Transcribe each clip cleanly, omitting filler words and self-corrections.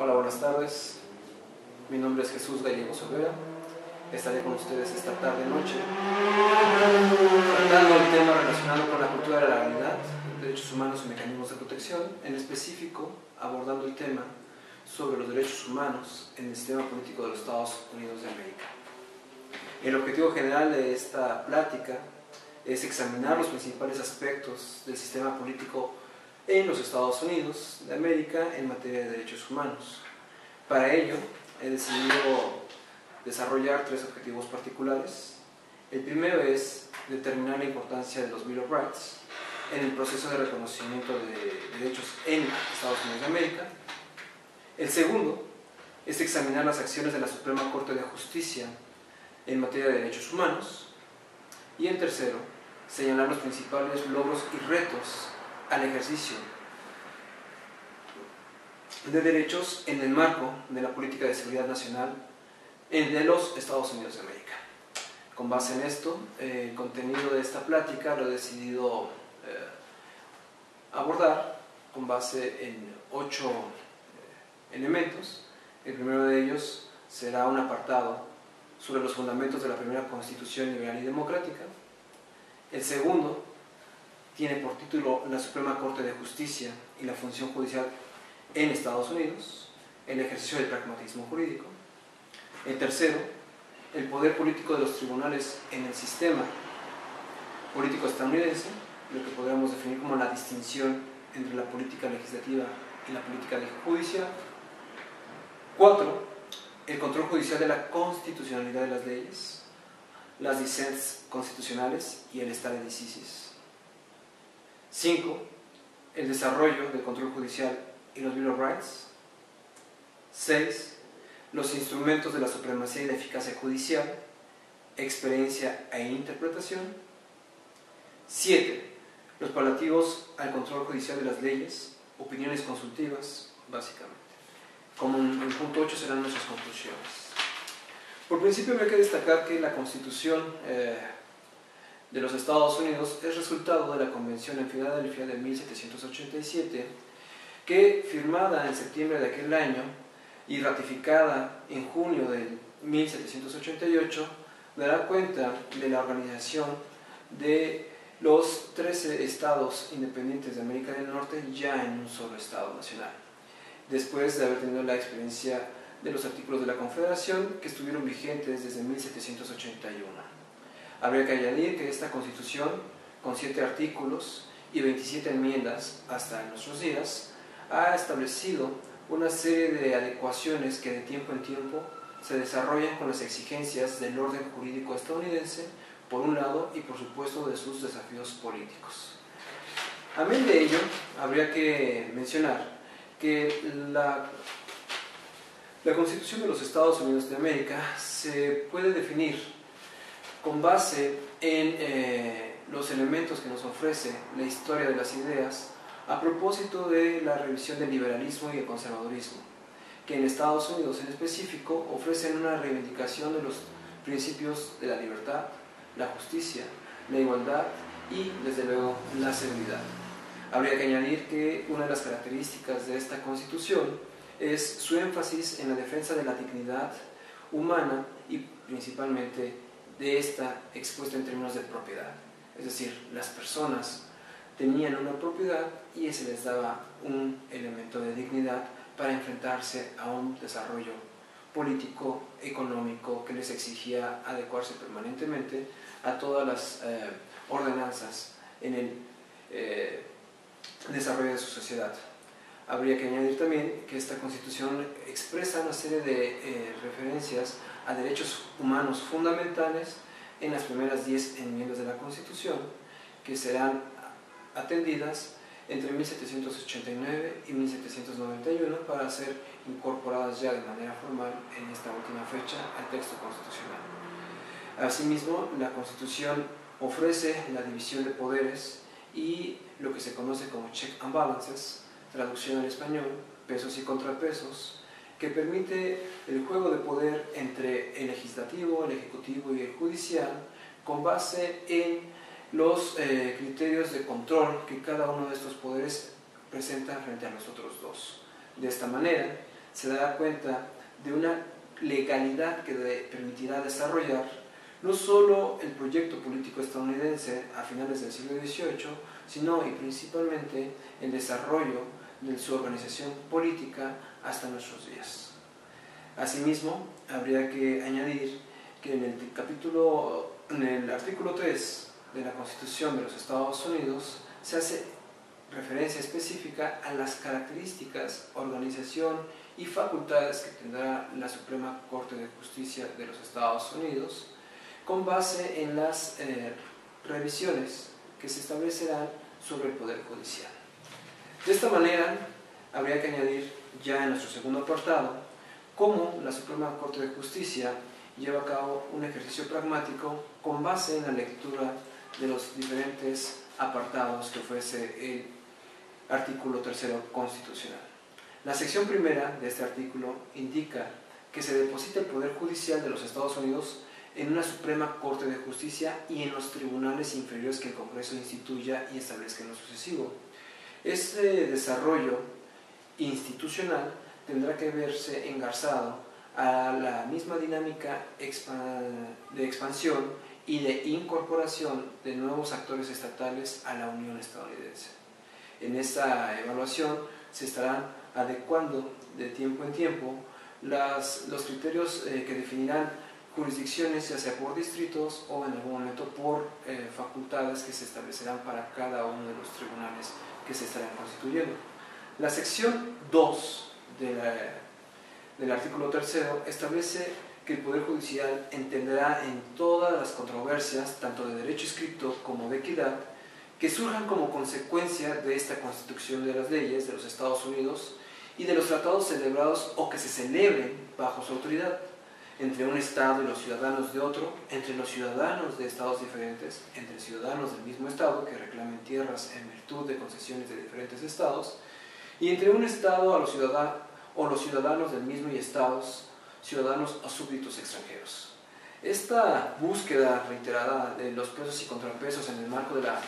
Hola, buenas tardes. Mi nombre es Jesús Gallegos Olvera. Estaré con ustedes esta tarde-noche tratando el tema relacionado con la cultura de la legalidad, derechos humanos y mecanismos de protección, en específico abordando el tema sobre los derechos humanos en el sistema político de los Estados Unidos de América. El objetivo general de esta plática es examinar los principales aspectos del sistema político en los Estados Unidos de América en materia de derechos humanos. Para ello, he decidido desarrollar tres objetivos particulares. El primero es determinar la importancia de los Bill of Rights en el proceso de reconocimiento de derechos en Estados Unidos de América. El segundo es examinar las acciones de la Suprema Corte de Justicia en materia de derechos humanos. Y el tercero, señalar los principales logros y retos al ejercicio de derechos en el marco de la política de seguridad nacional de los Estados Unidos de América. Con base en esto, el contenido de esta plática lo he decidido abordar con base en 8 elementos. El primero de ellos será un apartado sobre los fundamentos de la primera Constitución liberal y democrática. El segundo tiene por título La Suprema Corte de Justicia y la función judicial en Estados Unidos, el ejercicio del pragmatismo jurídico. El tercero, el poder político de los tribunales en el sistema político estadounidense, lo que podríamos definir como la distinción entre la política legislativa y la política judicial. 4, el control judicial de la constitucionalidad de las leyes, las dissents constitucionales y el stare decisis. 5, el desarrollo del control judicial y los Bill of Rights. 6, los instrumentos de la supremacía y la eficacia judicial, experiencia e interpretación. 7, los paliativos al control judicial de las leyes, opiniones consultivas, básicamente. Como el punto 8 serán nuestras conclusiones. Por principio hay que destacar que la Constitución de los Estados Unidos es resultado de la Convención en Filadelfia de 1787, que firmada en septiembre de aquel año y ratificada en junio de 1788, dará cuenta de la organización de los 13 estados independientes de América del Norte ya en un solo estado nacional, después de haber tenido la experiencia de los artículos de la Confederación que estuvieron vigentes desde 1781. Habría que añadir que esta Constitución, con 7 artículos y 27 enmiendas hasta nuestros días, ha establecido una serie de adecuaciones que de tiempo en tiempo se desarrollan con las exigencias del orden jurídico estadounidense, por un lado, y por supuesto de sus desafíos políticos. Amén de ello, habría que mencionar que la Constitución de los Estados Unidos de América se puede definir con base en los elementos que nos ofrece la historia de las ideas a propósito de la revisión del liberalismo y el conservadurismo, que en Estados Unidos en específico ofrecen una reivindicación de los principios de la libertad, la justicia, la igualdad y, desde luego, la seguridad. Habría que añadir que una de las características de esta Constitución es su énfasis en la defensa de la dignidad humana y principalmente de esta expuesta en términos de propiedad. Es decir, las personas tenían una propiedad y se les daba un elemento de dignidad para enfrentarse a un desarrollo político, económico, que les exigía adecuarse permanentemente a todas las ordenanzas en el desarrollo de su sociedad. Habría que añadir también que esta Constitución expresa una serie de referencias a derechos humanos fundamentales en las primeras 10 enmiendas de la Constitución, que serán atendidas entre 1789 y 1791 para ser incorporadas ya de manera formal en esta última fecha al texto constitucional. Asimismo, la Constitución ofrece la división de poderes y lo que se conoce como check and balances, traducción al español, pesos y contrapesos, que permite el juego de poder entre el legislativo, el ejecutivo y el judicial con base en los criterios de control que cada uno de estos poderes presenta frente a los otros dos. De esta manera, se dará cuenta de una legalidad que permitirá desarrollar no solo el proyecto político estadounidense a finales del siglo XVIII, sino y principalmente el desarrollo de su organización política hasta nuestros días. Asimismo, habría que añadir que en el artículo 3 de la Constitución de los Estados Unidos se hace referencia específica a las características, organización y facultades que tendrá la Suprema Corte de Justicia de los Estados Unidos, con base en las revisiones que se establecerán sobre el Poder Judicial. De esta manera, habría que añadir ya en nuestro segundo apartado cómo la Suprema Corte de Justicia lleva a cabo un ejercicio pragmático con base en la lectura de los diferentes apartados que ofrece el artículo 3 constitucional. La sección primera de este artículo indica que se deposita el Poder Judicial de los Estados Unidos en una Suprema Corte de Justicia y en los tribunales inferiores que el Congreso instituya y establezca en lo sucesivo. Este desarrollo institucional tendrá que verse engarzado a la misma dinámica de expansión y de incorporación de nuevos actores estatales a la Unión estadounidense. En esta evaluación se estarán adecuando de tiempo en tiempo los criterios que definirán jurisdicciones, ya sea por distritos o en algún momento por facultades que se establecerán para cada uno de los tribunales que se estarán constituyendo. La sección 2 del artículo 3 establece que el Poder Judicial entenderá en todas las controversias, tanto de derecho escrito como de equidad, que surjan como consecuencia de esta constitución de las leyes de los Estados Unidos y de los tratados celebrados o que se celebren bajo su autoridad, entre un Estado y los ciudadanos de otro, entre los ciudadanos de Estados diferentes, entre ciudadanos del mismo Estado que reclamen tierras en virtud de concesiones de diferentes Estados, y entre un Estado o los ciudadanos del mismo y Estados, ciudadanos o súbditos extranjeros. Esta búsqueda reiterada de los pesos y contrapesos en el marco de la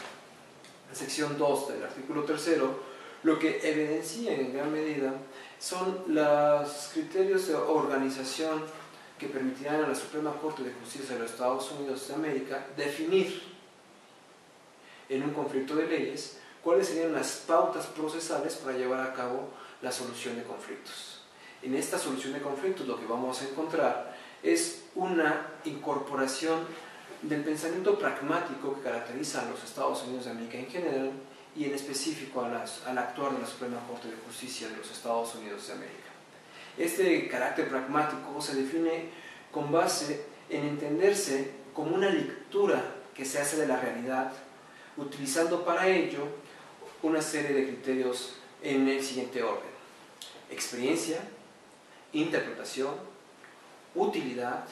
sección 2 del artículo 3 lo que evidencia en gran medida son los criterios de organización que permitirán a la Suprema Corte de Justicia de los Estados Unidos de América definir en un conflicto de leyes cuáles serían las pautas procesales para llevar a cabo la solución de conflictos. En esta solución de conflictos lo que vamos a encontrar es una incorporación del pensamiento pragmático que caracteriza a los Estados Unidos de América en general y en específico al actuar de la Suprema Corte de Justicia de los Estados Unidos de América. Este carácter pragmático se define con base en entenderse como una lectura que se hace de la realidad, utilizando para ello una serie de criterios en el siguiente orden: experiencia, interpretación, utilidad,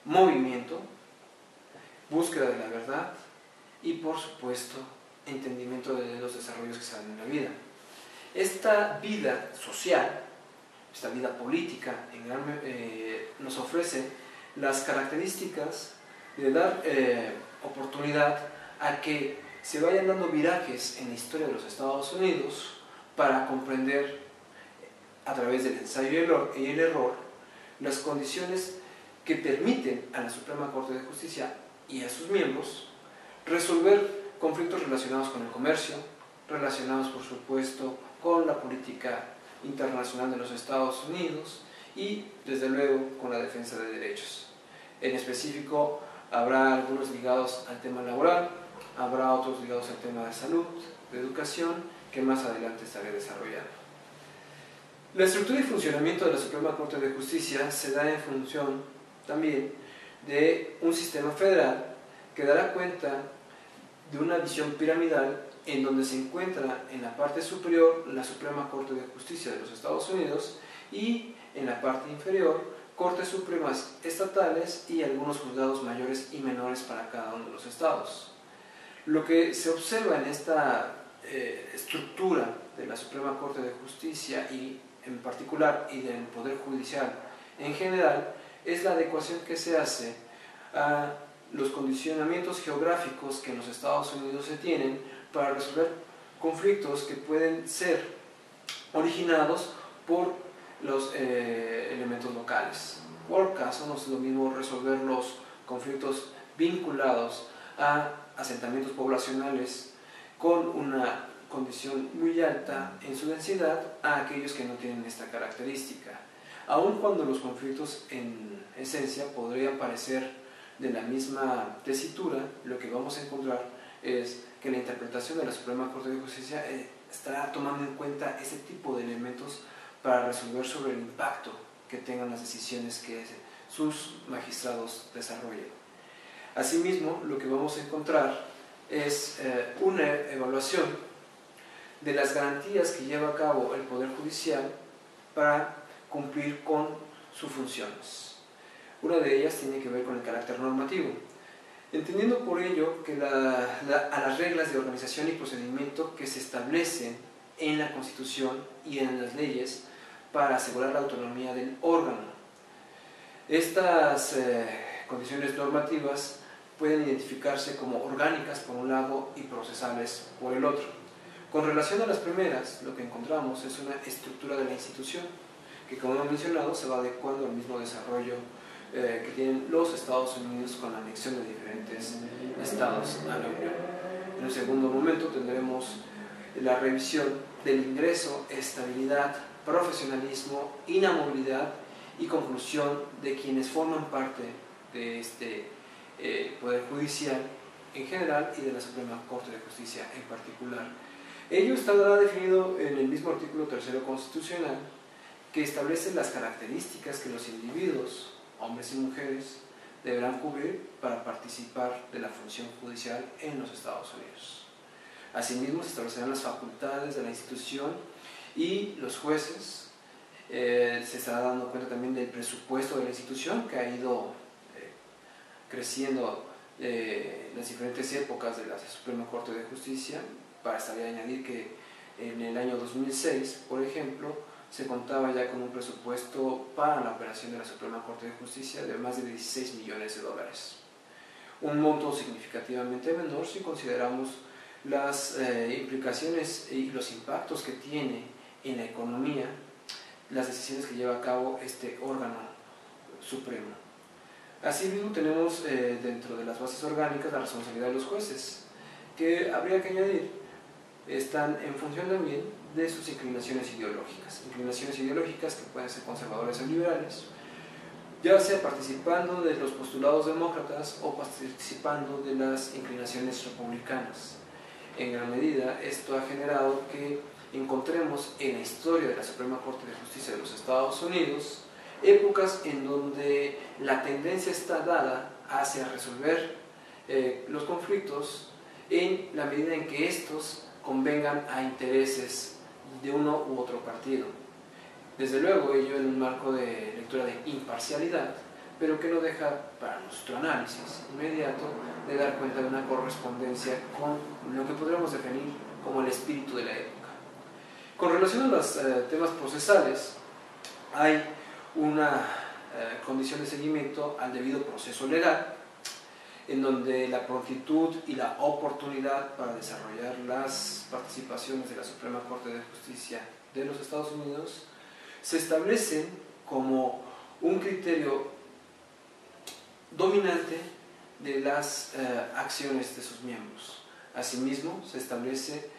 movimiento, búsqueda de la verdad y, por supuesto, entendimiento de los desarrollos que se dan en la vida. Esta vida social, esta vida política, nos ofrece las características de dar oportunidad a que se vayan dando virajes en la historia de los Estados Unidos para comprender a través del ensayo y el error las condiciones que permiten a la Suprema Corte de Justicia y a sus miembros resolver conflictos relacionados con el comercio, relacionados por supuesto con la política internacional de los Estados Unidos y desde luego con la defensa de derechos. En específico habrá algunos ligados al tema laboral, habrá otros ligados al tema de salud, de educación, que más adelante estaré desarrollando. La estructura y funcionamiento de la Suprema Corte de Justicia se da en función también de un sistema federal que dará cuenta de una visión piramidal en donde se encuentra en la parte superior la Suprema Corte de Justicia de los Estados Unidos y en la parte inferior Cortes Supremas estatales y algunos juzgados mayores y menores para cada uno de los estados. Lo que se observa en esta estructura de la Suprema Corte de Justicia y en particular y del Poder Judicial en general es la adecuación que se hace a los condicionamientos geográficos que en los Estados Unidos se tienen para resolver conflictos que pueden ser originados por los elementos locales. Por caso, no es lo mismo resolver los conflictos vinculados a asentamientos poblacionales con una condición muy alta en su densidad a aquellos que no tienen esta característica. Aun cuando los conflictos en esencia podrían parecer de la misma tesitura, lo que vamos a encontrar es que la interpretación de la Suprema Corte de Justicia estará tomando en cuenta ese tipo de elementos para resolver sobre el impacto que tengan las decisiones que sus magistrados desarrollen. Asimismo, lo que vamos a encontrar es una evaluación de las garantías que lleva a cabo el Poder Judicial para cumplir con sus funciones. Una de ellas tiene que ver con el carácter normativo, entendiendo por ello que a las reglas de organización y procedimiento que se establecen en la Constitución y en las leyes para asegurar la autonomía del órgano. Estas condiciones normativas pueden identificarse como orgánicas por un lado y procesales por el otro. Con relación a las primeras, lo que encontramos es una estructura de la institución que, como hemos mencionado, se va adecuando al mismo desarrollo que tienen los Estados Unidos con la anexión de diferentes estados a la Unión. En un segundo momento tendremos la revisión del ingreso, estabilidad, profesionalismo, inamovilidad y conclusión de quienes forman parte de este Poder Judicial en general y de la Suprema Corte de Justicia en particular. Ello estará definido en el mismo artículo 3º constitucional, que establece las características que los individuos, hombres y mujeres, deberán cubrir para participar de la función judicial en los Estados Unidos. Asimismo, se establecerán las facultades de la institución y los jueces. Se estará dando cuenta también del presupuesto de la institución, que ha ido creciendo en las diferentes épocas de la Suprema Corte de Justicia. Bastaría añadir que en el año 2006, por ejemplo, se contaba ya con un presupuesto para la operación de la Suprema Corte de Justicia de más de 16 millones de dólares. Un monto significativamente menor si consideramos las implicaciones y los impactos que tiene en la economía las decisiones que lleva a cabo este órgano supremo. Asimismo, tenemos dentro de las bases orgánicas la responsabilidad de los jueces, que habría que añadir están en función también de sus inclinaciones ideológicas que pueden ser conservadores o liberales, ya sea participando de los postulados demócratas o participando de las inclinaciones republicanas. En gran medida, esto ha generado que encontremos en la historia de la Suprema Corte de Justicia de los Estados Unidos épocas en donde la tendencia está dada hacia resolver los conflictos en la medida en que estos convengan a intereses de uno u otro partido. Desde luego, ello en un marco de lectura de imparcialidad, pero que no deja para nuestro análisis inmediato de dar cuenta de una correspondencia con lo que podríamos definir como el espíritu de la época. Con relación a los temas procesales, hay una condición de seguimiento al debido proceso legal, en donde la prontitud y la oportunidad para desarrollar las participaciones de la Suprema Corte de Justicia de los Estados Unidos se establecen como un criterio dominante de las acciones de sus miembros. Asimismo, se establece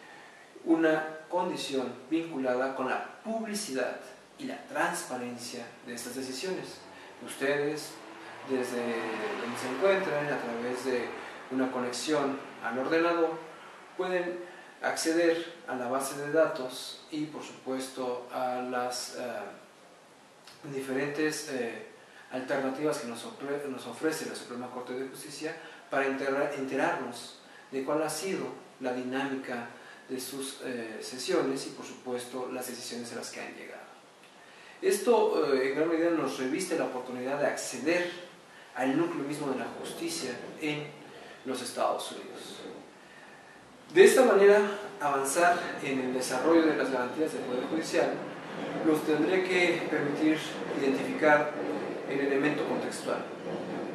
una condición vinculada con la publicidad y la transparencia de estas decisiones. Ustedes, desde donde se encuentran, a través de una conexión al ordenador, pueden acceder a la base de datos y, por supuesto, a las diferentes alternativas que nos ofrece la Suprema Corte de Justicia para enterarnos de cuál ha sido la dinámica de sus sesiones y, por supuesto, las decisiones a las que han llegado. Esto, en gran medida, nos reviste la oportunidad de acceder al núcleo mismo de la justicia en los Estados Unidos. De esta manera, avanzar en el desarrollo de las garantías del Poder Judicial nos tendría que permitir identificar el elemento contextual.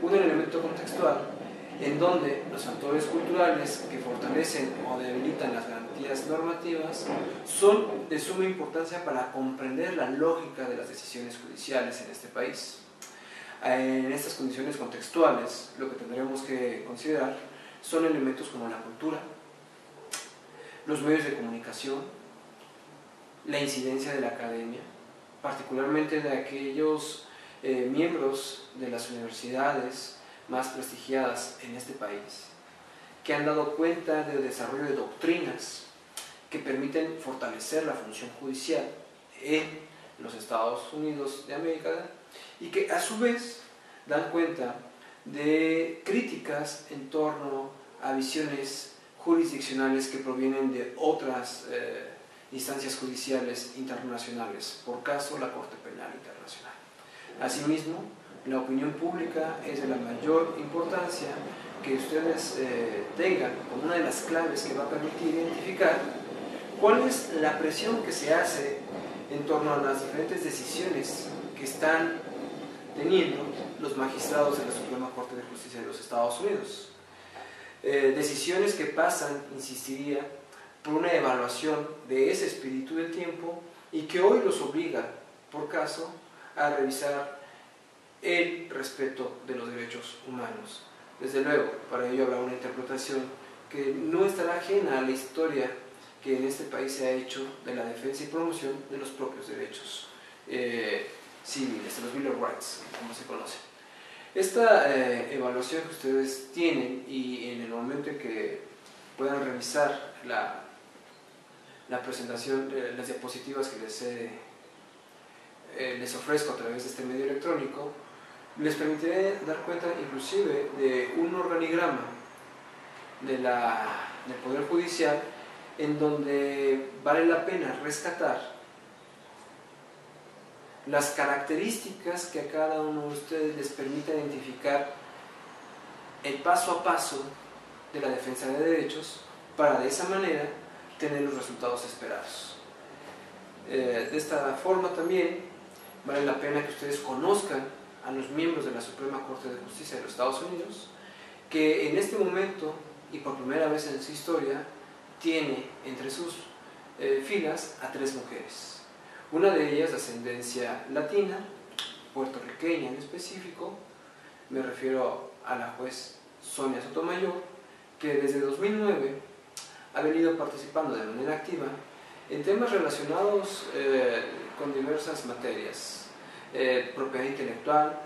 Un elemento contextual en donde los factores culturales que fortalecen o debilitan las garantías garantías normativas son de suma importancia para comprender la lógica de las decisiones judiciales en este país. En estas condiciones contextuales, lo que tendremos que considerar son elementos como la cultura, los medios de comunicación, la incidencia de la academia, particularmente de aquellos miembros de las universidades más prestigiadas en este país, que han dado cuenta del desarrollo de doctrinas que permiten fortalecer la función judicial en los Estados Unidos de América y que a su vez dan cuenta de críticas en torno a visiones jurisdiccionales que provienen de otras instancias judiciales internacionales, por caso la Corte Penal Internacional. Asimismo, la opinión pública es de la mayor importancia que ustedes tengan como una de las claves que va a permitir identificar cuál es la presión que se hace en torno a las diferentes decisiones que están teniendo los magistrados de la Suprema Corte de Justicia de los Estados Unidos. Decisiones que pasan, insistiría, por una evaluación de ese espíritu del tiempo y que hoy los obliga, por caso, a revisar el respeto de los derechos humanos. Desde luego, para ello habrá una interpretación que no estará ajena a la historia que en este país se ha hecho de la defensa y promoción de los propios derechos civiles, de los Bill of Rights, como se conoce. Esta evaluación que ustedes tienen y en el momento en que puedan revisar la presentación, las diapositivas que les ofrezco a través de este medio electrónico, les permitiré dar cuenta inclusive de un organigrama del Poder Judicial en donde vale la pena rescatar las características que a cada uno de ustedes les permita identificar el paso a paso de la defensa de derechos para de esa manera tener los resultados esperados. De esta forma también vale la pena que ustedes conozcan a los miembros de la Suprema Corte de Justicia de los Estados Unidos, que en este momento y por primera vez en su historia tiene entre sus filas a 3 mujeres. Una de ellas de ascendencia latina, puertorriqueña en específico, me refiero a la juez Sonia Sotomayor, que desde 2009 ha venido participando de manera activa en temas relacionados con diversas materias. Propiedad intelectual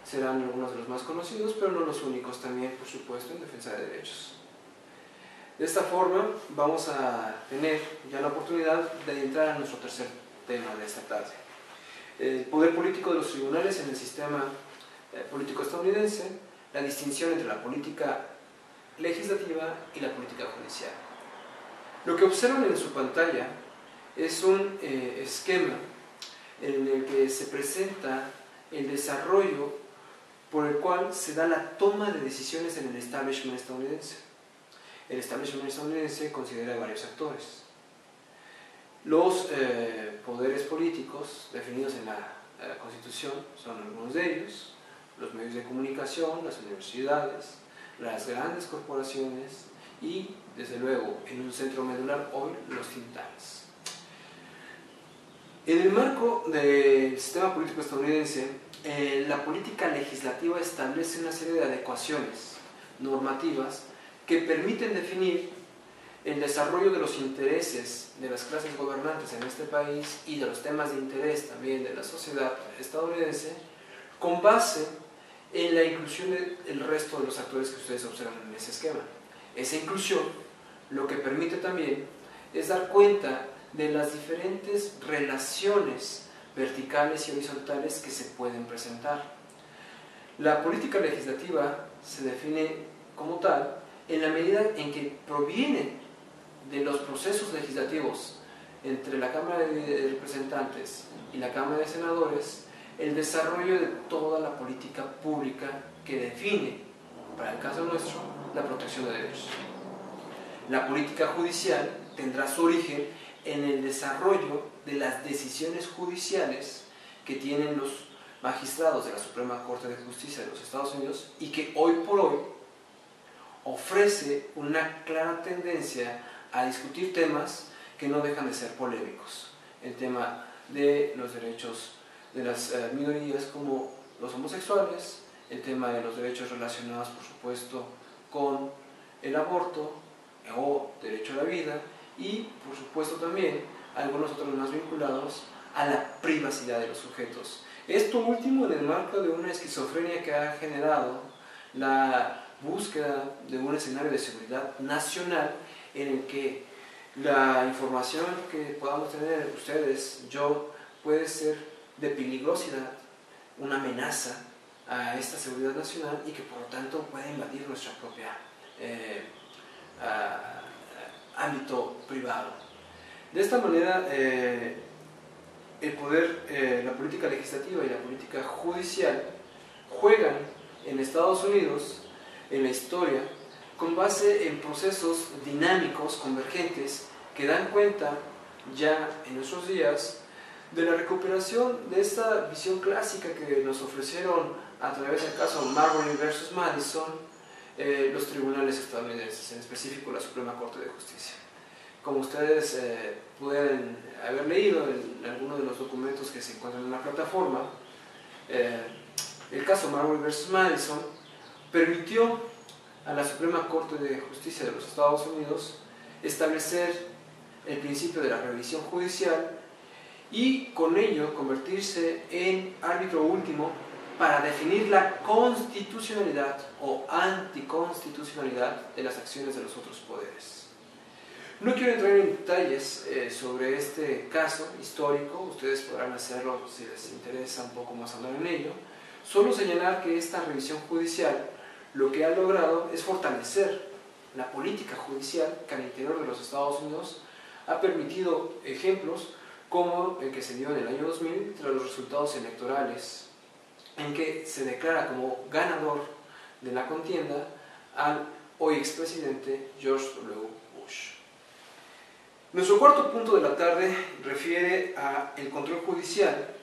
serán algunos de los más conocidos, pero no los únicos, también por supuesto en defensa de derechos. De esta forma vamos a tener ya la oportunidad de entrar a nuestro tercer tema de esta tarde: el poder político de los tribunales en el sistema político estadounidense, la distinción entre la política legislativa y la política judicial. Lo que observan en su pantalla es un esquema en el que se presenta el desarrollo por el cual se da la toma de decisiones en el establishment estadounidense. El establishment estadounidense considera varios actores. Los poderes políticos definidos en la Constitución son algunos de ellos: los medios de comunicación, las universidades, las grandes corporaciones y, desde luego, en un centro medular hoy, los think tanks. En el marco del sistema político estadounidense, la política legislativa establece una serie de adecuaciones normativas que permiten definir el desarrollo de los intereses de las clases gobernantes en este país y de los temas de interés también de la sociedad estadounidense, con base en la inclusión del resto de los actores que ustedes observan en ese esquema. Esa inclusión lo que permite también es dar cuenta de las diferentes relaciones verticales y horizontales que se pueden presentar. La política legislativa se define como tal en la medida en que proviene de los procesos legislativos entre la Cámara de Representantes y la Cámara de Senadores el desarrollo de toda la política pública que define, para el caso nuestro, la protección de derechos. La política judicial tendrá su origen en el desarrollo de las decisiones judiciales que tienen los magistrados de la Suprema Corte de Justicia de los Estados Unidos y que hoy por hoy ofrece una clara tendencia a discutir temas que no dejan de ser polémicos. El tema de los derechos de las minorías como los homosexuales, el tema de los derechos relacionados, por supuesto, con el aborto o derecho a la vida, y por supuesto también algunos otros más vinculados a la privacidad de los sujetos. Esto último en el marco de una esquizofrenia que ha generado la búsqueda de un escenario de seguridad nacional en el que la información que podamos tener ustedes, yo, puede ser de peligrosidad, una amenaza a esta seguridad nacional y que por lo tanto puede invadir nuestra propia ámbito privado. De esta manera, el poder, la política legislativa y la política judicial juegan en Estados Unidos, en la historia, con base en procesos dinámicos, convergentes, que dan cuenta ya en nuestros días de la recuperación de esta visión clásica que nos ofrecieron a través del caso Marbury versus Madison los tribunales estadounidenses, en específico la Suprema Corte de Justicia. Como ustedes pueden haber leído en algunos de los documentos que se encuentran en la plataforma, el caso Marbury versus Madison permitió a la Suprema Corte de Justicia de los Estados Unidos establecer el principio de la revisión judicial y con ello convertirse en árbitro último para definir la constitucionalidad o anticonstitucionalidad de las acciones de los otros poderes. No quiero entrar en detalles sobre este caso histórico, ustedes podrán hacerlo si les interesa un poco más hablar en ello. Solo señalar que esta revisión judicial lo que ha logrado es fortalecer la política judicial que al interior de los Estados Unidos ha permitido ejemplos como el que se dio en el año 2000 tras los resultados electorales, en que se declara como ganador de la contienda al hoy expresidente George W. Bush. Nuestro cuarto punto de la tarde refiere al control judicial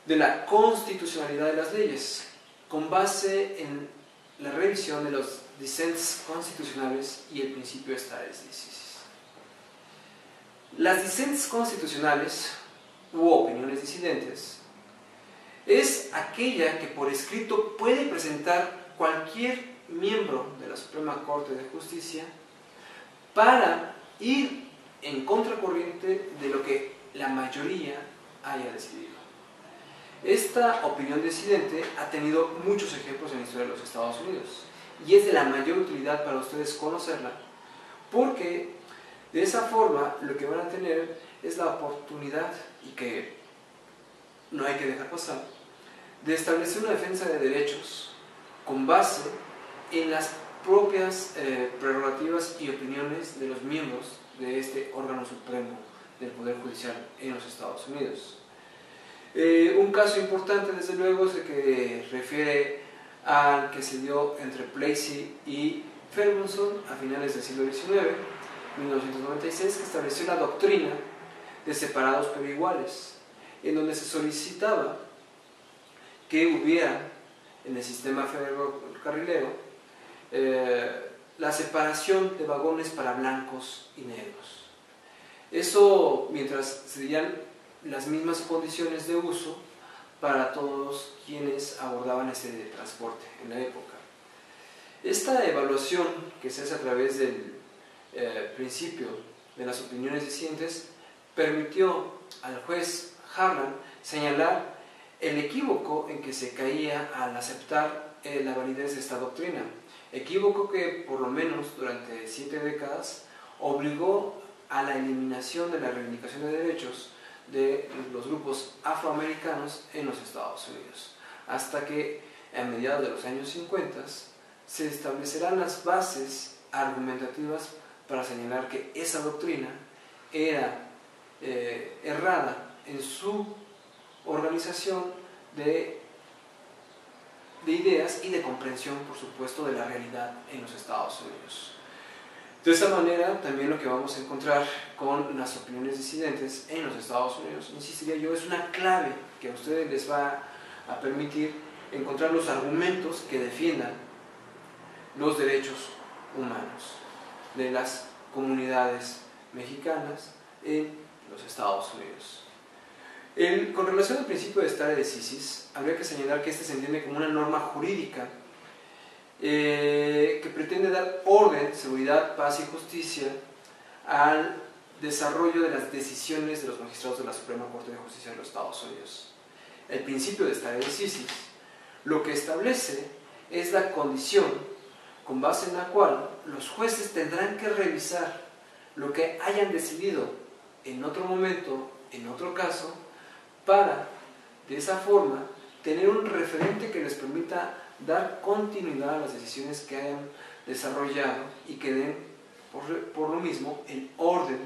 de la constitucionalidad de las leyes, con base en la revisión de los dissents constitucionales y el principio de stare decisis. Las dissents constitucionales u opiniones disidentes es aquella que por escrito puede presentar cualquier miembro de la Suprema Corte de Justicia para ir en contracorriente de lo que la mayoría haya decidido. Esta opinión disidente ha tenido muchos ejemplos en la historia de los Estados Unidos y es de la mayor utilidad para ustedes conocerla, porque de esa forma lo que van a tener es la oportunidad, y que no hay que dejar pasar, de establecer una defensa de derechos con base en las propias prerrogativas y opiniones de los miembros de este órgano supremo del Poder Judicial en los Estados Unidos. Un caso importante, desde luego, es el que refiere al que se dio entre Plessy y Ferguson a finales del siglo XIX, 1996, que estableció la doctrina de separados pero iguales, en donde se solicitaba que hubiera en el sistema ferrocarrilero la separación de vagones para blancos y negros. Eso mientras se dieran las mismas condiciones de uso para todos quienes abordaban este transporte en la época. Esta evaluación que se hace a través del principio de las opiniones disidentes permitió al juez Harlan señalar el equívoco en que se caía al aceptar la validez de esta doctrina, equívoco que por lo menos durante 7 décadas obligó a la eliminación de la reivindicación de derechos de los grupos afroamericanos en los Estados Unidos, hasta que a mediados de los años 50 se establecerán las bases argumentativas para señalar que esa doctrina era errada en su organización de ideas y de comprensión, por supuesto, de la realidad en los Estados Unidos. De esta manera, también lo que vamos a encontrar con las opiniones disidentes en los Estados Unidos, insistiría yo, es una clave que a ustedes les va a permitir encontrar los argumentos que defiendan los derechos humanos de las comunidades mexicanas en los Estados Unidos. Con relación al principio de stare decisis, habría que señalar que este se entiende como una norma jurídica que pretende dar orden, seguridad, paz y justicia al desarrollo de las decisiones de los magistrados de la Suprema Corte de Justicia de los Estados Unidos. El principio de stare decisis lo que establece es la condición con base en la cual los jueces tendrán que revisar lo que hayan decidido en otro momento, en otro caso, para, de esa forma, tener un referente que les permita dar continuidad a las decisiones que hayan desarrollado y que den, por lo mismo, el orden,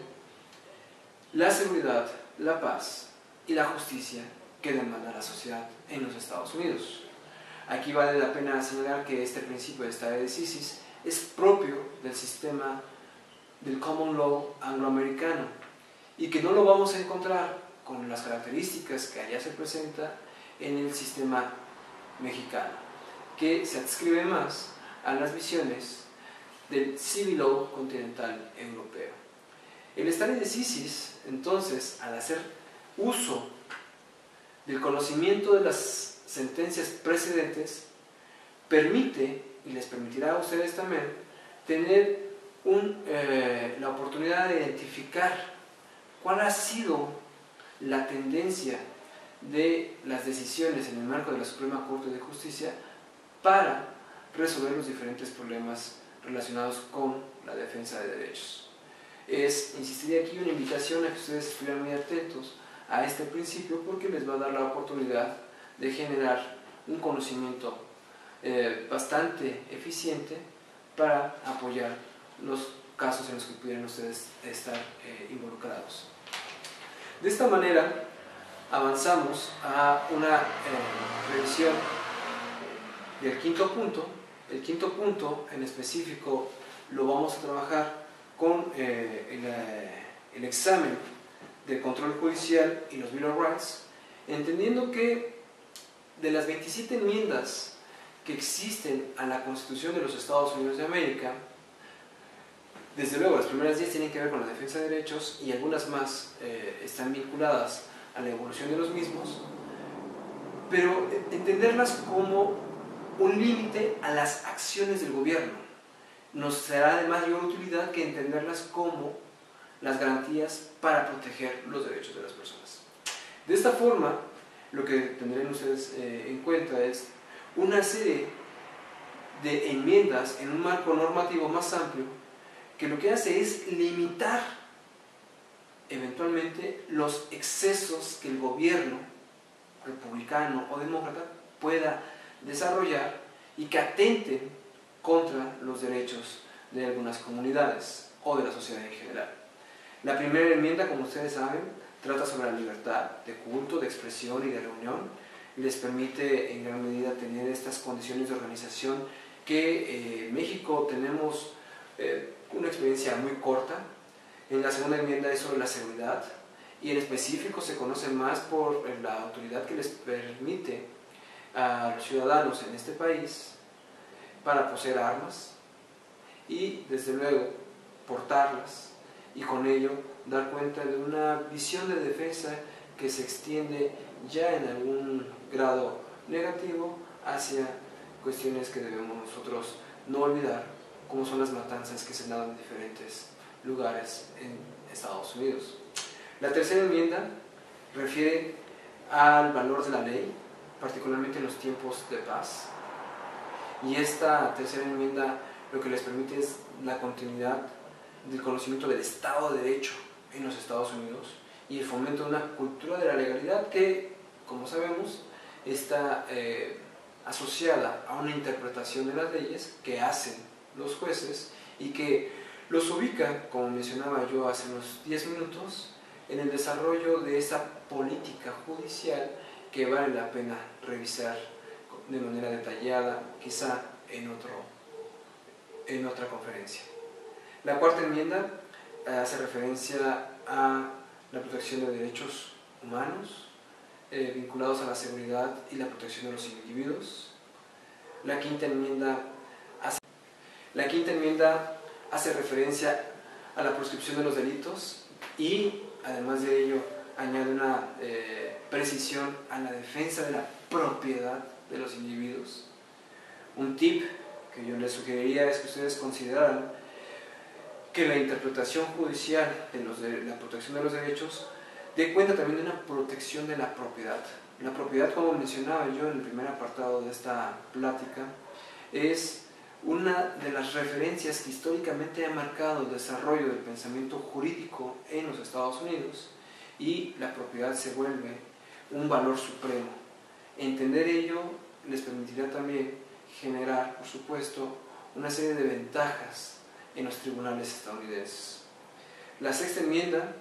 la seguridad, la paz y la justicia que demanda la sociedad en los Estados Unidos. Aquí vale la pena señalar que este principio de stare decisis es propio del sistema del common law angloamericano y que no lo vamos a encontrar con las características que allá se presenta en el sistema mexicano, que se adscribe más a las visiones del civil law continental europeo. El stare decisis, entonces, al hacer uso del conocimiento de las sentencias precedentes, permite, y les permitirá a ustedes también, tener la oportunidad de identificar cuál ha sido la tendencia de las decisiones en el marco de la Suprema Corte de Justicia para resolver los diferentes problemas relacionados con la defensa de derechos. Insistiría aquí una invitación a que ustedes estuvieran muy atentos a este principio porque les va a dar la oportunidad de generar un conocimiento bastante eficiente para apoyar los casos en los que pudieran ustedes estar involucrados. De esta manera avanzamos a una revisión del quinto punto. El quinto punto en específico lo vamos a trabajar con el examen del control judicial y los Bill of Rights, entendiendo que de las 27 enmiendas que existen a la Constitución de los Estados Unidos de América, desde luego las primeras 10 tienen que ver con la defensa de derechos y algunas más están vinculadas a la evolución de los mismos, pero entenderlas como un límite a las acciones del gobierno nos será de mayor utilidad que entenderlas como las garantías para proteger los derechos de las personas. De esta forma, lo que tendrán ustedes en cuenta es una serie de enmiendas en un marco normativo más amplio que lo que hace es limitar eventualmente los excesos que el gobierno republicano o demócrata pueda desarrollar y que atenten contra los derechos de algunas comunidades o de la sociedad en general. La primera enmienda, como ustedes saben, trata sobre la libertad de culto, de expresión y de reunión. Les permite en gran medida tener estas condiciones de organización que en México tenemos una experiencia muy corta. En la segunda enmienda es sobre la seguridad y en específico se conoce más por la autoridad que les permite a los ciudadanos en este país para poseer armas y desde luego portarlas y con ello dar cuenta de una visión de defensa que se extiende ya en algún grado negativo hacia cuestiones que debemos nosotros no olvidar, como son las matanzas que se dan en diferentes lugares en Estados Unidos. La tercera enmienda refiere al valor de la ley, particularmente en los tiempos de paz, y esta tercera enmienda lo que les permite es la continuidad del conocimiento del Estado de Derecho en los Estados Unidos y el fomento de una cultura de la legalidad que, como sabemos, está asociada a una interpretación de las leyes que hacen los jueces y que los ubica, como mencionaba yo hace unos 10 minutos, en el desarrollo de esa política judicial que vale la pena revisar de manera detallada, quizá en otra conferencia. La cuarta enmienda hace referencia a la protección de derechos humanos vinculados a la seguridad y la protección de los individuos. La quinta enmienda hace referencia a la proscripción de los delitos y, además de ello, añade una precisión a la defensa de la propiedad de los individuos. Un tip que yo les sugeriría es que ustedes consideraran que la interpretación judicial de la protección de los derechos dé cuenta también de una protección de la propiedad. La propiedad, como mencionaba yo en el primer apartado de esta plática, es una de las referencias que históricamente ha marcado el desarrollo del pensamiento jurídico en los Estados Unidos, y la propiedad se vuelve un valor supremo. Entender ello les permitirá también generar, por supuesto, una serie de ventajas en los tribunales estadounidenses. La sexta enmienda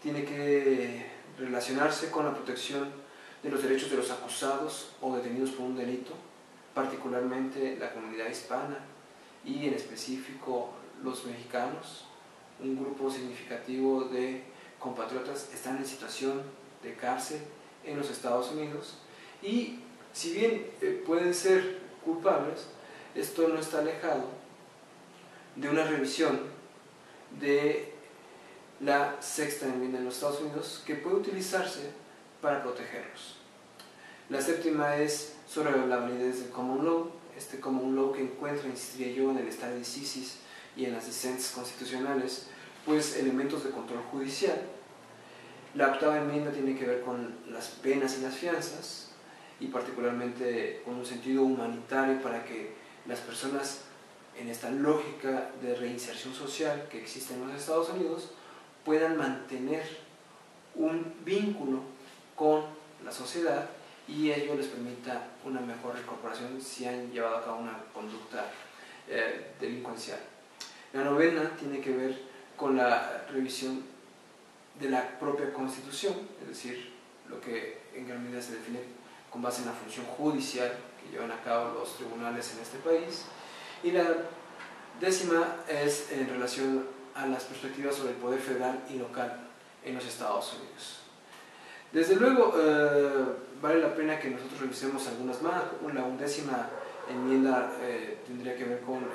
tiene que relacionarse con la protección de los derechos de los acusados o detenidos por un delito, particularmente la comunidad hispana y en específico los mexicanos. Un grupo significativo de compatriotas están en situación de cárcel en los Estados Unidos y, si bien pueden ser culpables, esto no está alejado de una revisión de la sexta enmienda en los Estados Unidos que puede utilizarse para protegerlos. La séptima es sobre la validez del common law, este common law que encuentra, insistiría yo, en el stare decisis y en las dissents constitucionales, pues elementos de control judicial. La octava enmienda tiene que ver con las penas y las fianzas, y particularmente con un sentido humanitario para que las personas, en esta lógica de reinserción social que existe en los Estados Unidos, puedan mantener un vínculo con la sociedad y ello les permita una mejor reincorporación si han llevado a cabo una conducta delincuencial. La novena tiene que ver con la revisión de la propia Constitución, es decir, lo que en gran medida se define con base en la función judicial que llevan a cabo los tribunales en este país. Y la décima es en relación a las perspectivas sobre el poder federal y local en los Estados Unidos. Desde luego, vale la pena que nosotros revisemos algunas más. La undécima enmienda tendría que ver con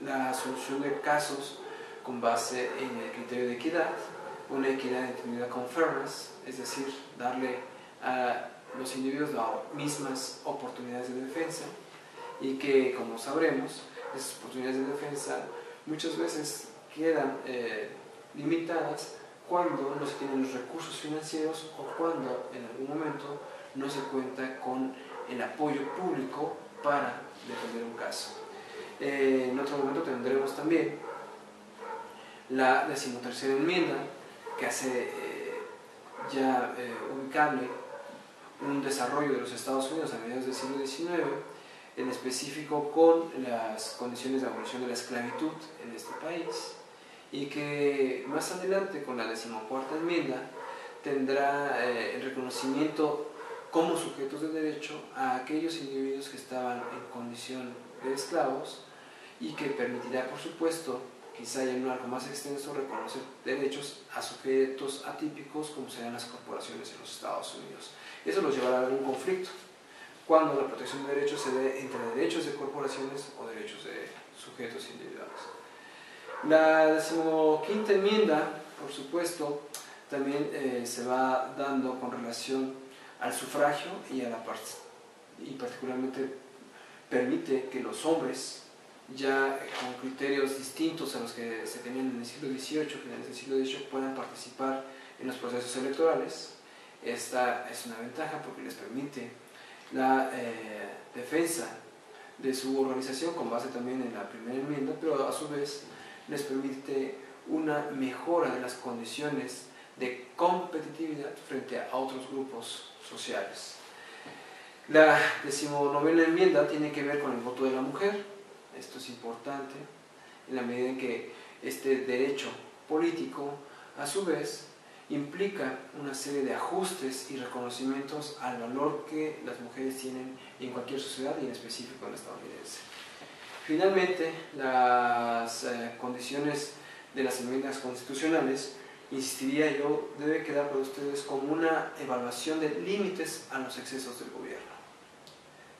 la solución de casos con base en el criterio de equidad, una equidad entendida como fairness, es decir, darle a los individuos las mismas oportunidades de defensa, y que, como sabremos, esas oportunidades de defensa muchas veces quedan limitadas cuando no se tienen los recursos financieros o cuando en algún momento no se cuenta con el apoyo público para defender un caso. En otro momento tendremos también la 13ª enmienda, que hace ya ubicable un desarrollo de los Estados Unidos a mediados del siglo XIX, en específico con las condiciones de abolición de la esclavitud en este país, y que más adelante, con la 14ª enmienda, tendrá el reconocimiento como sujetos de derecho a aquellos individuos que estaban en condición de esclavos, y que permitirá, por supuesto, quizá ya en un arco más extenso, reconocer derechos a sujetos atípicos como serán las corporaciones en los Estados Unidos. Eso los llevará a algún conflicto cuando la protección de derechos se dé entre derechos de corporaciones o derechos de sujetos individuales. La 15ª enmienda, por supuesto, también se va dando con relación al sufragio y particularmente permite que los hombres, ya con criterios distintos a los que se tenían en el siglo XVIII, finales del siglo XVIII, puedan participar en los procesos electorales. Esta es una ventaja porque les permite la defensa de su organización con base también en la primera enmienda, pero a su vez les permite una mejora de las condiciones de competitividad frente a otros grupos sociales. La 19ª enmienda tiene que ver con el voto de la mujer. Esto es importante en la medida en que este derecho político a su vez implica una serie de ajustes y reconocimientos al valor que las mujeres tienen en cualquier sociedad y en específico en la estadounidense. Finalmente, las condiciones de las enmiendas constitucionales, insistiría yo, debe quedar para ustedes como una evaluación de límites a los excesos del gobierno.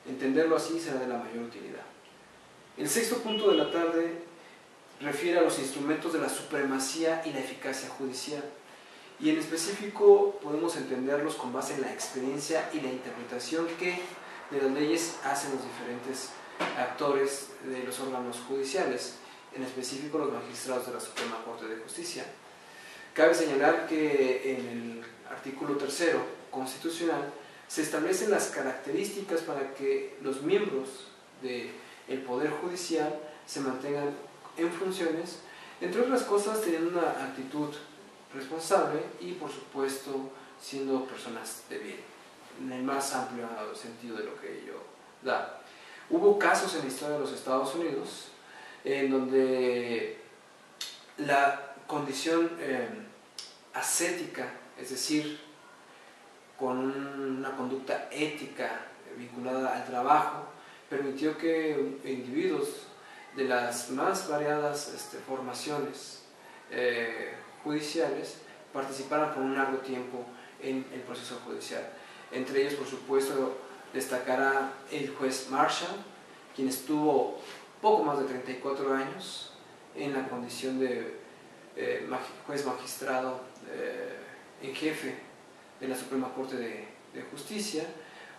Entenderlo así será de la mayor utilidad. El sexto punto de la tarde refiere a los instrumentos de la supremacía y la eficacia judicial. Y en específico podemos entenderlos con base en la experiencia y la interpretación que de las leyes hacen los diferentes actores de los órganos judiciales, en específico los magistrados de la Suprema Corte de Justicia. Cabe señalar que en el artículo 3 constitucional se establecen las características para que los miembros del Poder Judicial se mantengan en funciones, entre otras cosas teniendo una actitud responsable y por supuesto siendo personas de bien, en el más amplio sentido de lo que ello da. Hubo casos en la historia de los Estados Unidos en donde la condición ascética, es decir, con una conducta ética vinculada al trabajo, permitió que individuos de las más variadas formaciones judiciales participaran por un largo tiempo en el proceso judicial. Entre ellos, por supuesto, destacará el juez Marshall, quien estuvo poco más de 34 años en la condición de juez magistrado en jefe de la Suprema Corte de Justicia.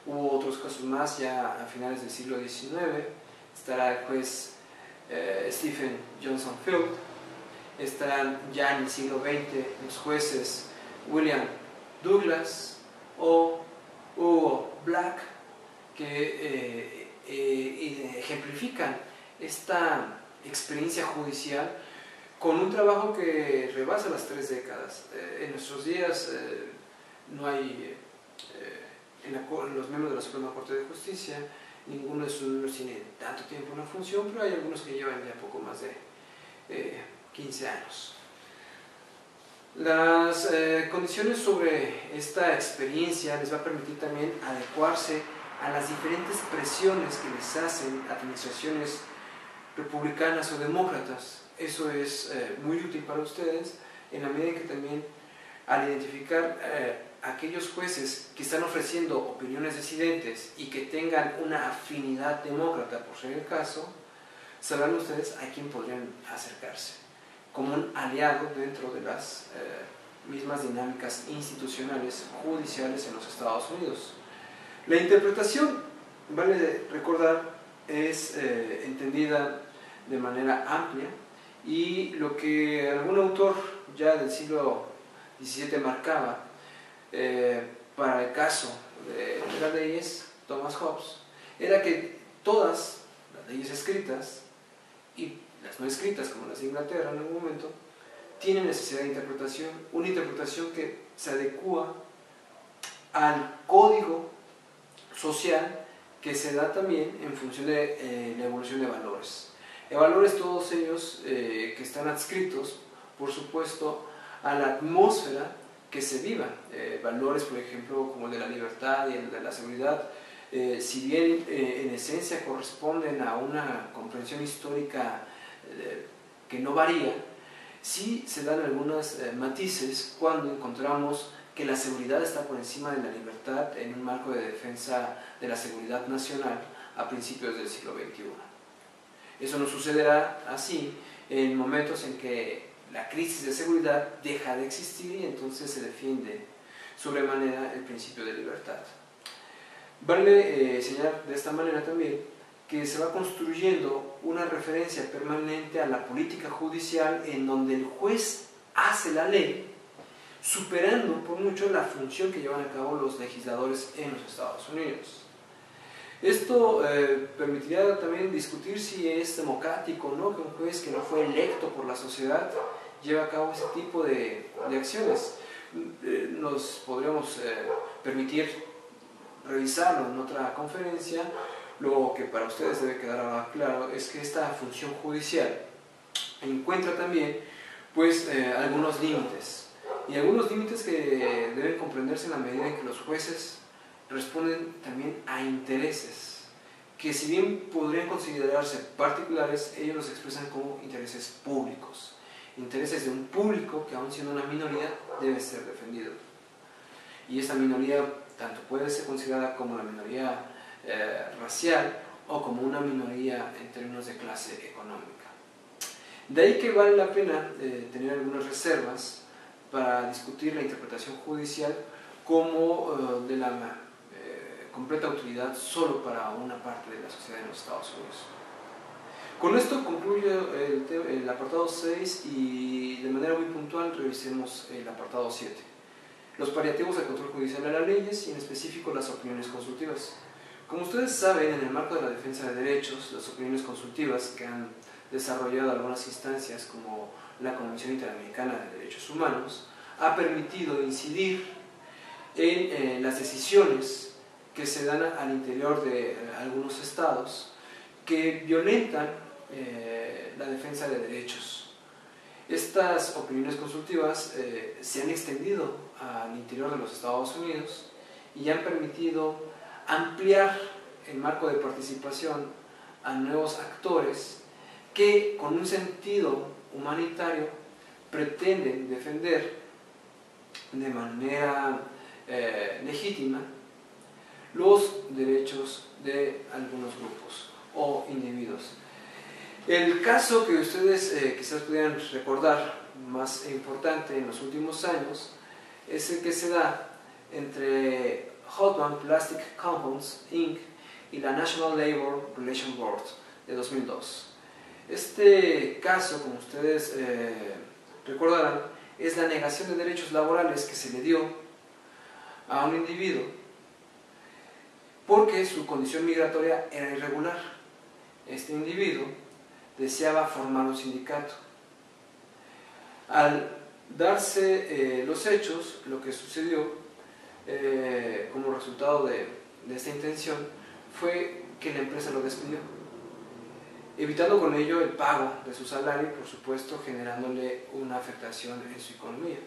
Hubo otros casos más ya a finales del siglo XIX. Estará el juez Stephen Johnson Field. Estarán ya en el siglo XX los jueces William Douglas o Hugo Black, que ejemplifican esta experiencia judicial con un trabajo que rebasa las 3 décadas. En nuestros días no hay, en los miembros de la Suprema Corte de Justicia, ninguno de sus miembros tiene tanto tiempo en la función, pero hay algunos que llevan ya poco más de 15 años. Las condiciones sobre esta experiencia les va a permitir también adecuarse a las diferentes presiones que les hacen administraciones republicanas o demócratas. Eso es muy útil para ustedes en la medida en que también al identificar aquellos jueces que están ofreciendo opiniones disidentes y que tengan una afinidad demócrata, por ser el caso, sabrán ustedes a quién podrían acercarse como un aliado dentro de las mismas dinámicas institucionales judiciales en los Estados Unidos. La interpretación, vale recordar, es entendida de manera amplia, y lo que algún autor ya del siglo XVII marcaba para el caso de las leyes, Thomas Hobbes, era que todas las leyes escritas y las no escritas, como las de Inglaterra en algún momento, tienen necesidad de interpretación, una interpretación que se adecúa al código social que se da también en función de la evolución de valores. Valores todos ellos que están adscritos, por supuesto, a la atmósfera que se viva. Valores, por ejemplo, como el de la libertad y el de la seguridad, si bien en esencia corresponden a una comprensión histórica que no varía, sí se dan algunos matices cuando encontramos que la seguridad está por encima de la libertad en un marco de defensa de la seguridad nacional a principios del siglo XXI. Eso no sucederá así en momentos en que la crisis de seguridad deja de existir y entonces se defiende sobremanera el principio de libertad. Vale señalar de esta manera también que se va construyendo una referencia permanente a la política judicial en donde el juez hace la ley, superando por mucho la función que llevan a cabo los legisladores en los Estados Unidos. Esto permitiría también discutir si es democrático o no que un juez que no fue electo por la sociedad lleve a cabo ese tipo de acciones. Nos podríamos permitir revisarlo en otra conferencia. Lo que para ustedes debe quedar claro es que esta función judicial encuentra también pues, algunos límites, y algunos límites que deben comprenderse en la medida en que los jueces responden también a intereses que, si bien podrían considerarse particulares, ellos los expresan como intereses públicos, intereses de un público que, aun siendo una minoría, debe ser defendido. Y esta minoría tanto puede ser considerada como la minoría racial o como una minoría en términos de clase económica. De ahí que vale la pena tener algunas reservas para discutir la interpretación judicial como de la completa utilidad solo para una parte de la sociedad en los Estados Unidos. Con esto concluyo el apartado 6 y de manera muy puntual revisemos el apartado 7. Los paliativos del control judicial de las leyes y en específico las opiniones consultivas. Como ustedes saben, en el marco de la defensa de derechos, las opiniones consultivas que han desarrollado algunas instancias como la Convención Interamericana de Derechos Humanos ha permitido incidir en las decisiones que se dan al interior de algunos estados que violentan la defensa de derechos. Estas opiniones consultivas se han extendido al interior de los Estados Unidos y han permitido ampliar el marco de participación a nuevos actores que con un sentido humanitario pretenden defender de manera legítima los derechos de algunos grupos o individuos. El caso que ustedes quizás pudieran recordar más importante en los últimos años es el que se da entre Hotman Plastic Compounds Inc. y la National Labor Relations Board de 2002. Este caso, como ustedes recordarán, es la negación de derechos laborales que se le dio a un individuo porque su condición migratoria era irregular. Este individuo deseaba formar un sindicato. Al darse los hechos, lo que sucedió como resultado de esta intención fue que la empresa lo despidió, evitando con ello el pago de su salario y por supuesto generándole una afectación en su economía.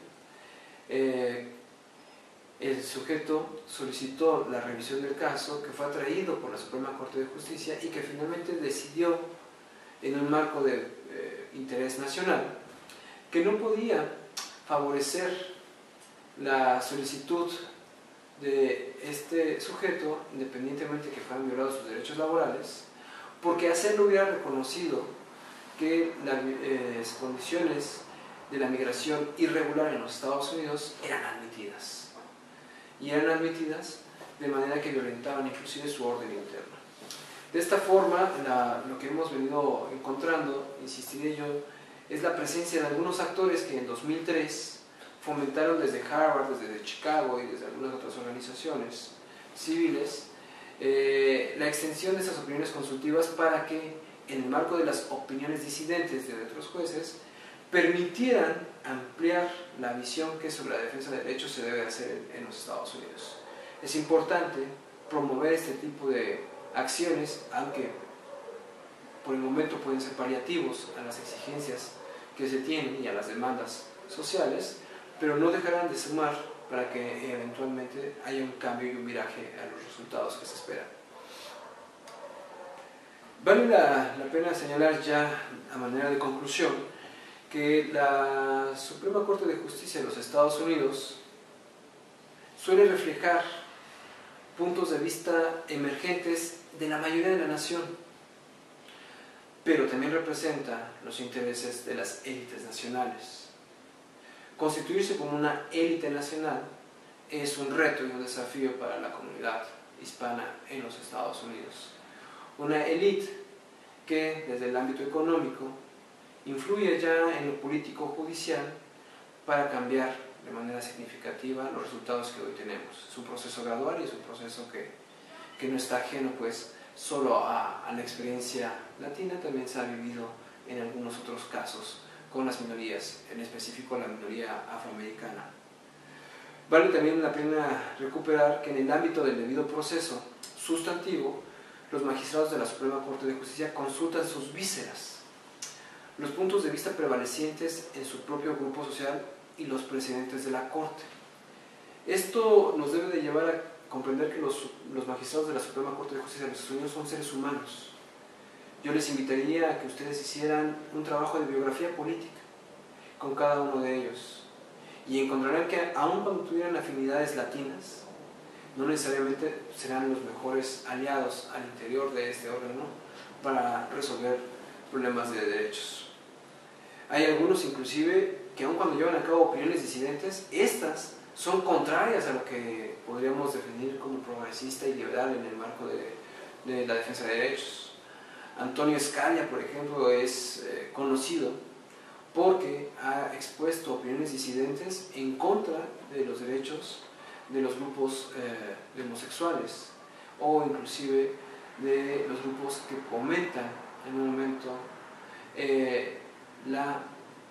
El sujeto solicitó la revisión del caso, que fue atraído por la Suprema Corte de Justicia y que finalmente decidió, en un marco de interés nacional, que no podía favorecer la solicitud de este sujeto, independientemente de que fueran violados sus derechos laborales, porque hacerlo hubiera reconocido que las condiciones de la migración irregular en los Estados Unidos eran admitidas. Y eran admitidas de manera que violentaban inclusive su orden interna. De esta forma, lo que hemos venido encontrando, insistiré yo, es la presencia de algunos actores que en 2003 fomentaron desde Harvard, desde Chicago y desde algunas otras organizaciones civiles la extensión de esas opiniones consultivas para que, en el marco de las opiniones disidentes de otros jueces, permitieran ampliar la visión que sobre la defensa de derechos se debe hacer en los Estados Unidos. Es importante promover este tipo de acciones, aunque por el momento pueden ser paliativos a las exigencias que se tienen y a las demandas sociales, pero no dejarán de sumar para que eventualmente haya un cambio y un viraje a los resultados que se esperan. Vale la pena señalar ya a manera de conclusión que la Suprema Corte de Justicia de los Estados Unidos suele reflejar puntos de vista emergentes de la mayoría de la nación, pero también representa los intereses de las élites nacionales. Constituirse como una élite nacional es un reto y un desafío para la comunidad hispana en los Estados Unidos. Una élite que desde el ámbito económico influye ya en lo político judicial para cambiar de manera significativa los resultados que hoy tenemos. Es un proceso gradual y es un proceso que no está ajeno pues solo a la experiencia latina, también se ha vivido en algunos otros casos con las minorías, en específico la minoría afroamericana. Vale también la pena recuperar que en el ámbito del debido proceso sustantivo, los magistrados de la Suprema Corte de Justicia consultan sus vísceras, los puntos de vista prevalecientes en su propio grupo social y los precedentes de la Corte. Esto nos debe de llevar a comprender que los magistrados de la Suprema Corte de Justicia de los Estados Unidos son seres humanos. Yo les invitaría a que ustedes hicieran un trabajo de biografía política con cada uno de ellos y encontrarán que aun cuando tuvieran afinidades latinas, no necesariamente serán los mejores aliados al interior de este órgano para resolver problemas de derechos. Hay algunos inclusive que aun cuando llevan a cabo opiniones disidentes, estas son contrarias a lo que podríamos definir como progresista y liberal en el marco de la defensa de derechos. Antonio Scalia, por ejemplo, es conocido porque ha expuesto opiniones disidentes en contra de los derechos de los grupos de homosexuales, o inclusive de los grupos que fomentan en un momento la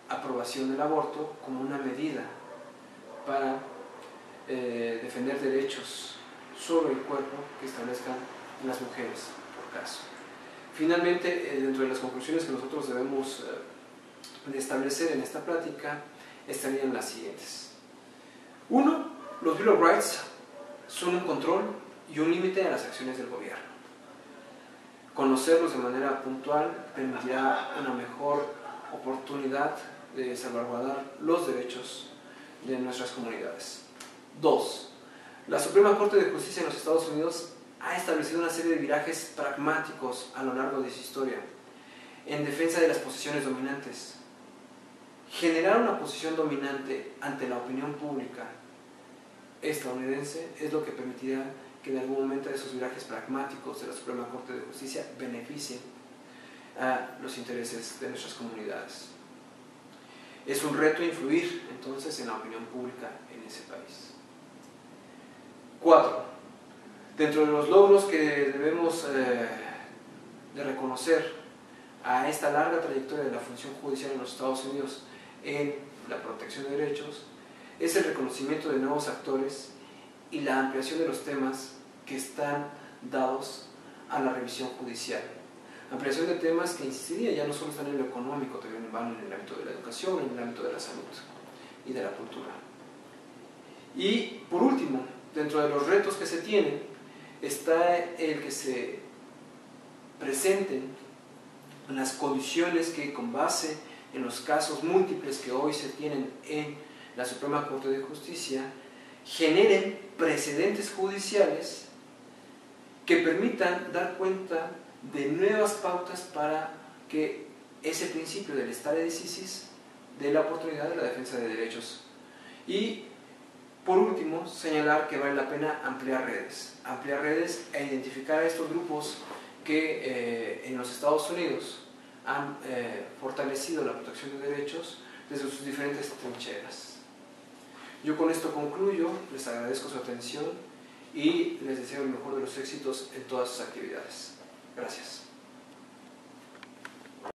aprobación del aborto como una medida para defender derechos sobre el cuerpo que establezcan las mujeres, por caso. Finalmente, dentro de las conclusiones que nosotros debemos de establecer en esta plática estarían las siguientes. 1. Los Bill of Rights son un control y un límite a las acciones del gobierno. Conocerlos de manera puntual permitirá una mejor oportunidad de salvaguardar los derechos de nuestras comunidades. 2. La Suprema Corte de Justicia de los Estados Unidos ha establecido una serie de virajes pragmáticos a lo largo de su historia en defensa de las posiciones dominantes. Generar una posición dominante ante la opinión pública estadounidense es lo que permitirá que en algún momento esos virajes pragmáticos de la Suprema Corte de Justicia beneficien a los intereses de nuestras comunidades. Es un reto influir entonces en la opinión pública en ese país. 4. Dentro de los logros que debemos de reconocer a esta larga trayectoria de la función judicial en los Estados Unidos en la protección de derechos, es el reconocimiento de nuevos actores y la ampliación de los temas que están dados a la revisión judicial. Ampliación de temas que, insistiría, ya no solo están en lo económico, también van en el ámbito de la educación, en el ámbito de la salud y de la cultura. Y por último, dentro de los retos que se tienen, está el que se presenten las condiciones que, con base en los casos múltiples que hoy se tienen en la Suprema Corte de Justicia, generen precedentes judiciales que permitan dar cuenta de nuevas pautas para que ese principio del stare decisis dé la oportunidad de la defensa de derechos. Y por último, señalar que vale la pena ampliar redes e identificar a estos grupos que en los Estados Unidos han fortalecido la protección de derechos desde sus diferentes trincheras. Yo con esto concluyo, les agradezco su atención y les deseo el mejor de los éxitos en todas sus actividades. Gracias.